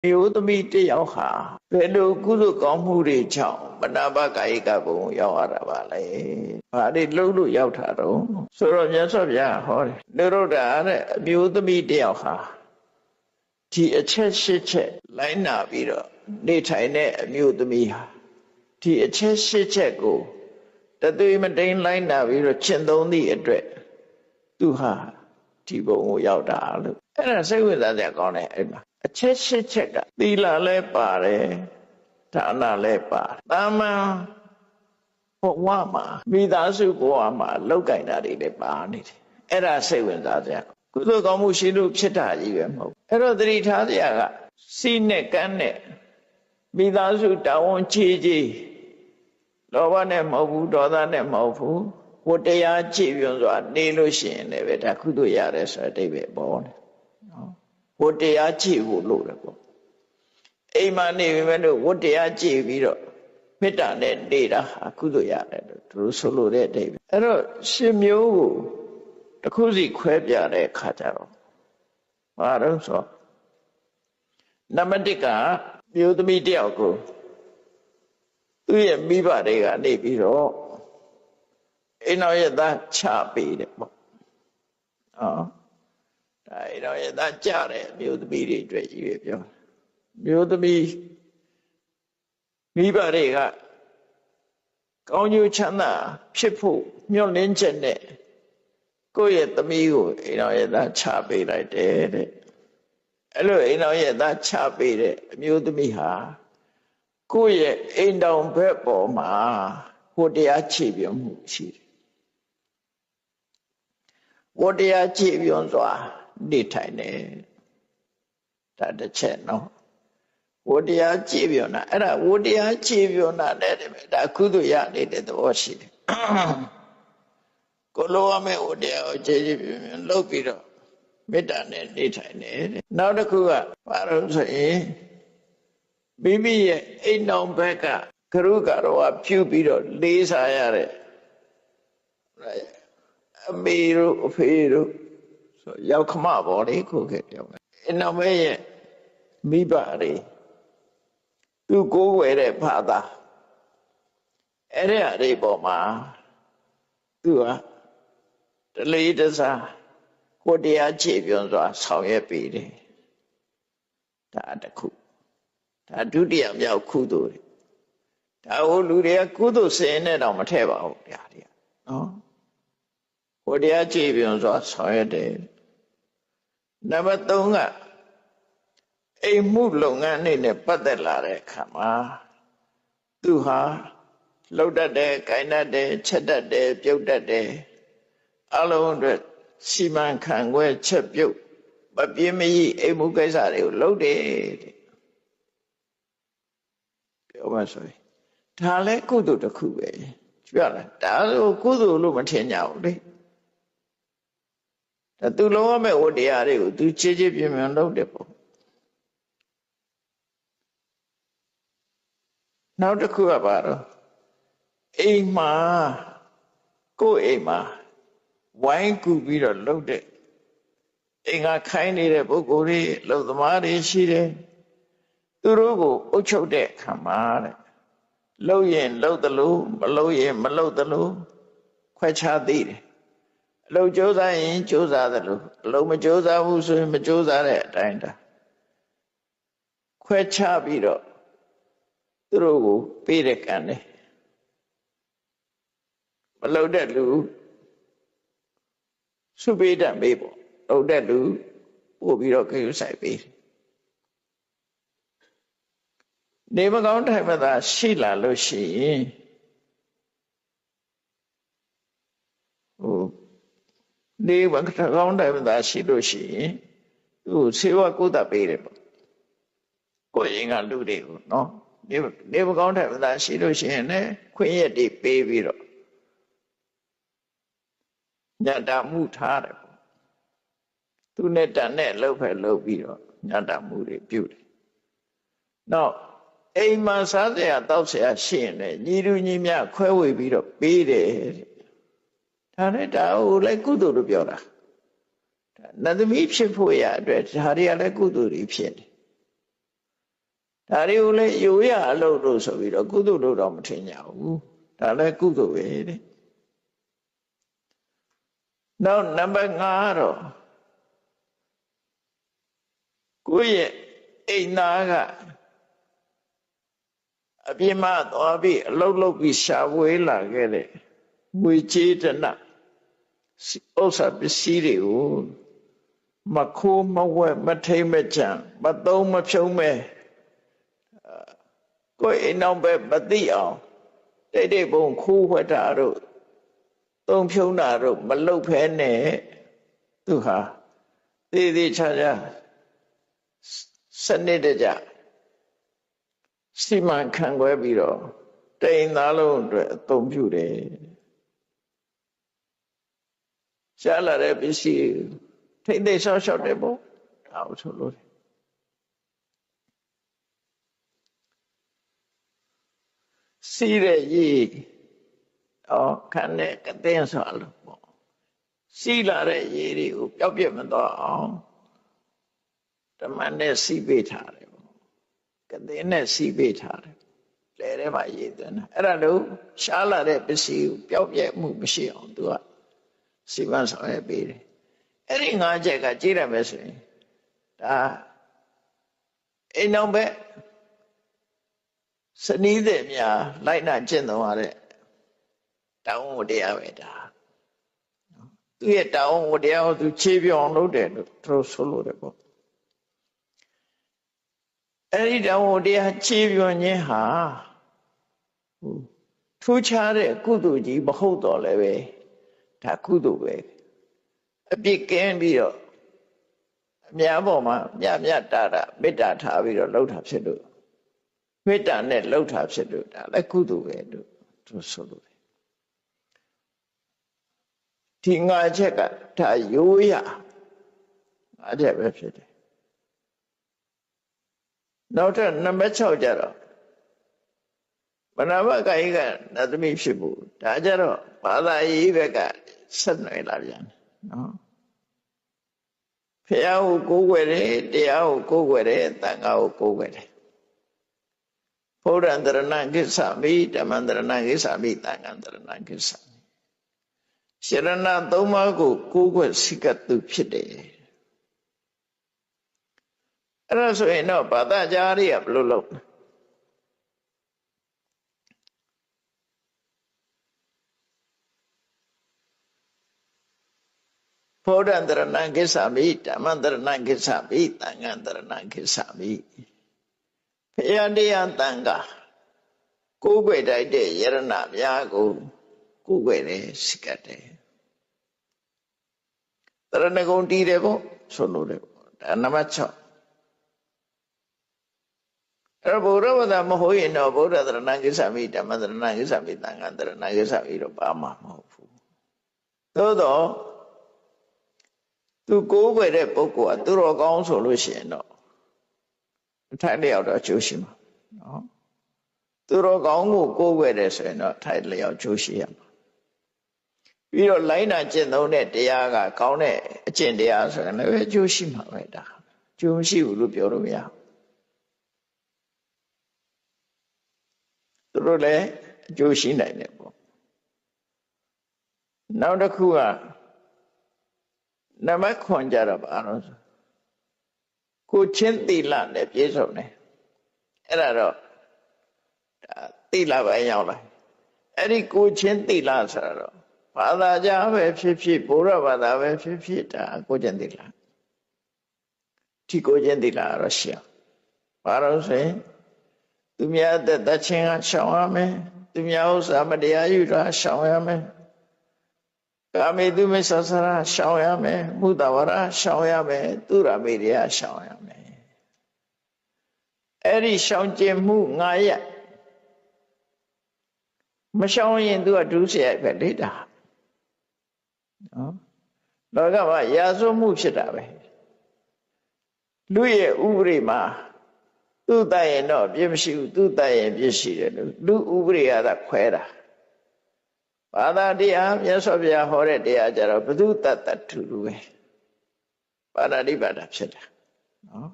မျိုးသမီးတယောက်ဟာဘယ်လိုကုသိုလ်ကောင်းမှုတွေကြောင့်မနာပကာယကဘုံရောက်ရတာပါလဲဘာတွေလုပ်လို့ရောက်တာတော့ဆိုတော့မြတ်စွာဘုရားဟောတယ်နိရောဓတဲ့အမျိုးသမီးတယောက်ဟာဒီအချက်၈ချက်လိုက်နာပြီးတော့နေထိုင်တဲ့အမျိုးသမီးဟာဒီအချက်၈ချက်ကိုတသွေးမတိန်လိုက်နာပြီးတော့ကျင့်သုံးသည့်အတွက်သူဟာဒီဘုံကိုရောက်တာလို့အဲ့ဒါစိတ်ဝင်စားစရာကောင်းတယ်အဲ့မှာအချက်၈ချက်ကသီလလည်းပါတယ်ဒါနလည်းပါတယ်တာမန်ဘဝမှာမိသားစုဘဝမှာလောက်ကင်တာတွေလည်းပါနေတယ်အဲ့ဒါစိတ်ဝင်စားစရာကုသိုလ်ကောင်းမှုရှိလို့ဖြစ်တာကြီးပဲမဟုတ်အဲ့တော့သတိထားစရာကစီးနဲ့ကမ်းနဲ့မိသားစုတာဝန်ကြီးလောဘနဲ့မဟုတ်ဘူးဒေါသနဲ့မဟုတ်ဘူးဝတ္တရားကြည်ပြွန်စွာနေလို့ရှိရင်လည်းပဲဒါကုသိုလ်ရတယ်ဆိုတဲ့အဓိပ္ပာယ်ပေါ်တယ်နော်ဝတ္တရားကြည်ဖို့လို့တယ်ပေါ့အိမ်မှာနေပြီမဲ့လို့ဝတ္တရားကြည်ပြီးတော့မေတ္တာနဲ့နေတာဟာကုသိုလ်ရတယ်လို့သူတို့ဆိုလို့တဲ့အဓိပ္ပာယ်အဲ့တော့ရှင်မျိုးကိုတစ်ခုစီခွဲပြတဲ့အခါကျတော့ဘာလို့ဆိုနံပါတ်1ကမျိုးသမီးတယောက်ကိုသူ့ရဲ့မိဘတွေကနေပြီးတော့အိမ်တော်ရဲ့သားချပေးတယ်ပေါ့ဒါအိမ်တော်ရဲ့သားကြတဲ့မျိုးသမီးတွေအတွက်ကြီးပဲပြောမျိုးသမီးမိဘတွေကကောင်းကျိုးချမ်းသာဖြစ်ဖို့မျှော်လင့်ချက်နဲ့ကိုယ့်ရဲ့သမီးကိုအိမ်တော်ရဲ့သားချပေးလိုက်တယ်တဲ့အဲ့လိုအိမ်တော်ရဲ့သားချပေးတဲ့အမျိုးသမီးဟာကိုယ့်ရဲ့အိမ်တော်ဘက်ပေါ်မှာဟိုတရားခြေပြုံးမှုရှိတယ်ဝတ္တရားခြေပြုံးစွာနေထိုင်တယ်ဒါတစ်ချက်နော်ဝတ္တရားခြေပြုံးတာအဲ့ဒါဝတ္တရားခြေပြုံးတာတဲ့ဒါကုသိုလ်ရနေတဲ့သဘောရှိတယ်ကိုလိုရမယ့်ဝတ္တရားကိုခြေပြုံးလုပ်ပြီးတော့မေတ္တာနဲ့နေထိုင်တယ်နောက်တစ်ခုကဘာလို့ဆိုရင်မိမိရဲ့အိမ်တော်ဘက်ကကရုကရောပြုပြီးတော့လေးစားရတဲ့အမေတို့အဖေတို့ဆိုရောက်ခမပေါ်လေခုခေတ်ပြောမယ်အိမ်တော်ဘက်ရဲ့မိဘတွေသူကိုးကွယ်တဲ့ဘာသာအဲ့ဒီအရေးပေါ်မှာသူကတလေးတစားကိုတရားခြေပြုံးစွာဆောင်ရွက်ပေးတယ်ဒါတစ်ခုဒါဒုတိယမြောက်ကုသိုလ်တွေဒါဟိုလူတွေကကုသိုလ်စင်နဲ့တော့မထည့်ပါဘူးဗျာဒီနော်ကိုတရားခြေပြုံးစွာဆောင်ရွက်တယ်နံပါတ်3ကအိမ်မှုလုပ်ငန်းနဲ့ပတ်သက်လာတဲ့အခါမှာသူဟာလှုပ်တတ်တယ်၊ကိုင်တတ်တယ်၊ချက်တတ်တယ်၊ပြုတ်တတ်တယ်အလုံးအတွက်စီမံခန့်ခွဲချက်ပြုတ်မပြင်းမကြီးအိမ်မှုကိစ္စတွေကိုလုပ်တယ်တဲ့ပြောမှဆိုရင်ဒါလည်းကုသိုလ်တစ်ခုပဲပြောလားဒါဆိုကုသိုလ်လို့မထင်ကြဘူးလေဒါသူလုံးဝမဲ့ဝတ္တရားတွေကိုသူခြေခြေပြင်းပြင်းလုပ်တယ်ပေါ့နောက်တစ်ခုကဘာတော့အိမ်မှာကိုယ့်အိမ်မှာဝိုင်းကူပြီးတော့လှုပ်တဲ့အိမ်ကခိုင်းနေတဲ့ပုဂ္ဂိုလ်တွေလှုပ်သမားတွေရှိတယ်သူတို့ကိုအုပ်ချုပ်တဲ့အခါမှာတဲ့လှုပ်ရင်လှုပ်သလိုမလှုပ်ရင်မလှုပ်သလိုခွဲခြားသိတယ်အလုပ်ကြိုးစားရင်ကြိုးစားသလိုအလုပ်မကြိုးစားဘူးဆိုရင်မကြိုးစားတဲ့အတိုင်းတာခွဲခြားပြီးတော့သူတို့ကိုပေးတဲ့ကံတယ်မလှုပ်တဲ့လူစုပေးတတ်ပေးပေါ့လှုပ်တဲ့လူပို့ပြီးတော့ခရုစိုက်ပေးနေမကောင်းထိုင်မသာရှိလာလို့ရှိရင်နေမကောင်းထိုင်မသာရှိလို့ရှိရင်သူဆေးဝါးကုသပေးတယ်ပေါ့ကိုယ်ရင်ကလူတွေကိုနော်နေမကောင်းထိုင်မသာရှိလို့ရှိရင်လည်းခွင့်ရက်တွေပေးပြီးတော့ညတာမှုထားတယ်ပေါ့သူနဲ့တန်နဲ့လှုပ်ဖက်လှုပ်ပြီးတော့ညတာမှုတွေပြုတယ်နောက်အိမ်မှာစားစရာတောက်စရာရှိရင်လည်းညီလူညီမျှခွဲဝေပြီးတော့ပေးတယ်ဒါနဲ့ဒါဟိုလည်းကုသိုလ်လို့ပြောတာနတ်သမီးဖြစ်ဖို့ရအတွက်ဒါတွေကလည်းကုသိုလ်တွေဖြစ်တယ် ဒါတွေကိုလည်းရိုးရအလုပ်လို့ဆိုပြီးတော့ကုသိုလ်လို့တော့မထင်ကြဘူးဒါလည်းကုသိုလ်ပဲတဲ့နောက်နံပါတ်5ကတော့ကိုယ့်ရဲ့အိမ်သားကအပြစ်မသွားပြီးအလုပ်လုပ်ပြီးရှာဝေးလာခဲ့တဲ့ငွေကြေးတနဥစ္စာပစ္စည်းတွေကိုမခိုးမဝဲမထိမ့်မချံမသုံးမဖြုံးမဲကိုယ်အိမ်နောက်ပဲမသိအောင်တိတ်ပုံခိုးဝှက်တာတို့သုံးဖြုံးတာတို့မလုပ်ဖဲနဲ့သူဟာသေးသေးချာချာစနစ်တကျစီမံခန့်ခွဲပြီးတော့တိမ်သားလုံးအတွက်အသုံးပြုတယ်ရှားလာတဲ့ပစ္စည်းထိမ့်သိမ်းဆောက်ရှောက်တယ်ပေါ့ဒါကိုဆိုလို့စီးတဲ့ရေခန်းနဲ့ကသင်းဆိုလို့ပေါ့စီးလာတဲ့ရေတွေကိုပျောက်ပြက်မသွားအောင်ဓမ္မနဲ့စီးပေးထားတယ်ပေါ့ကသင်းနဲ့စီးပေးထားတယ်လဲထဲမှာရေသွင်းတာအဲ့ဒါလို့ရှားလာတဲ့ပစ္စည်းကိုပျောက်ပြက်မှုမရှိအောင်သူကစီမံဆောင်ရွက်ပေးတယ်အဲ့ဒီ5ချက်ကကြည့်ရမယ်ဆိုရင်ဒါအိမ်နောက်ပဲစနီးတဲ့များလိုက်နာကျင့်သုံးရတဲ့တောင်းဝတရားပဲဒါသူရဲ့တောင်းဝတရားကိုသူခြေပြောင်းလုပ်တယ်လို့သူဆိုလို့တယ်ပေါ့အဲ့ဒီတောင်းဝတရားခြေပြောင်းခြင်းဟာထူးခြားတဲ့ကုသိုလ်ကြီးမဟုတ်တော့လည်းပဲဒါကုသိုလ်ပဲအပြစ်ကင်းပြီးတော့အများပေါ်မှာမြတ်တာမေတ္တာထားပြီးတော့လှုပ်တာဖြစ်လို့မေတ္တာနဲ့လှုပ်တာဖြစ်လို့ဒါလည်းကုသိုလ်ပဲလို့သူဆိုလို့ဒီ5ချက်ကဒါရိုးရ5ချက်ပဲဖြစ်တယ်နောက်ထပ်နံပါတ်6ကျတော့မနာမကာယကနတ်သမီးဖြစ်ဖို့ဒါကြတော့ဘာသာရေးဘက်ကဆက်နွယ်လာပြန်နော်ဖះကိုကိုးကွယ်တယ်တရားကိုကိုးကွယ်တယ်သံဃာကိုကိုးကွယ်တယ်ဘုရားတရဏကိစ္ဆမိဓမ္မတရဏကိစ္ဆမိသံဃာတရဏကိစ္ဆမိရှရဏသုံးပါးကိုကိုးကွယ်စိကတ်သူဖြစ်တယ်အဲ့ဒါဆိုရင်တော့ဘာသာကြားရဘယ်လိုလုပ်ဘုရားတရဏကိစ္ဆမိဓမ္မတရဏကိစ္ဆမိသံဃာတရဏကိစ္ဆမိဘုရားတရားသံဃာကိုးကွယ်တိုက်တဲ့ယရဏများကိုကိုးကွယ်တယ်စိကတ်တယ်တရဏဂုံတည်တယ်ပေါ့ဆိုလို့တယ်ပေါ့ဒါနံပါတ်6အဲ့ဘုရားဝဒမဟုတ်ရင်တော့ဘုရားတရဏကိစ္ဆမိဓမ္မတရဏကိစ္ဆမိသံဃာတရဏကိစ္ဆမိတော့ဘာမှမဟုတ်ဘူးသို့တော့သူကိုးကွယ်တဲ့ပုဂ္ဂိုလ်ကသူတော်ကောင်းဆိုလို့ရှိရင်တော့အထိုက်လျောက်တော့အကျိုးရှိမှာနော်သူတော်ကောင်းကိုကိုးကွယ်တယ်ဆိုရင်တော့အထိုက်လျောက်အကျိုးရှိရမှာပြီးတော့လိုင်းနာကျင့်သုံးတဲ့တရားကကောင်းတဲ့အကျင့်တရားဆိုရင်လည်းအကျိုးရှိမှာပဲဒါအကျိုးမရှိဘူးလို့ပြောလို့မရသူတို့လည်းအကျိုးရှိနိုင်တယ်ပေါ့နောက်တစ်ခုကနံပါတ်9ကြတော့ဘာလို့ကိုချင်းသီလနဲ့ပြည့်စုံတယ်အဲ့ဒါတော့ဒါသီလပဲရောက်လာအဲ့ဒီကိုချင်းသီလဆိုတော့ဘာသာကြားပဲဖြစ်ဖြစ်ဘုရားဘာသာပဲဖြစ်ဖြစ်ဒါကိုချင်းသီလဒီကိုချင်းသီလတော့ရှိအောင်ဘာလို့ဆိုရင်သူများတဲ့တချင်းကရှောင်ရမယ်သူများဥစ္စာမတရားယူတာရှောင်ရမယ်ကာမေတုမိစ္ဆာစရာရှောင်ရမယ်မုဒ္ဒဝရရှောင်ရမယ်သူရမေရိယရှောင်ရမယ်အဲ့ဒီရှောင်ကျင်မှု9ရပ်မရှောင်ရင်သူကဒုစရိုက်ပဲလေဒါနော်လောကမှာရာဇဝမှုဖြစ်တာပဲလူရဲ့ဥပဒေမှာသူ့တတ်ရင်တော့ပြစ်မရှိဘူးသူ့တတ်ရင်ပြစ်ရှိတယ်လို့လူဥပဒေကသာခွဲတာဘာသာတရားမြတ်စွာဘုရားဟောတဲ့တရားကြတော့ဘုသူတတ်တတ်ထူထူပဲပါဠိပါဒဖြစ်တာနော်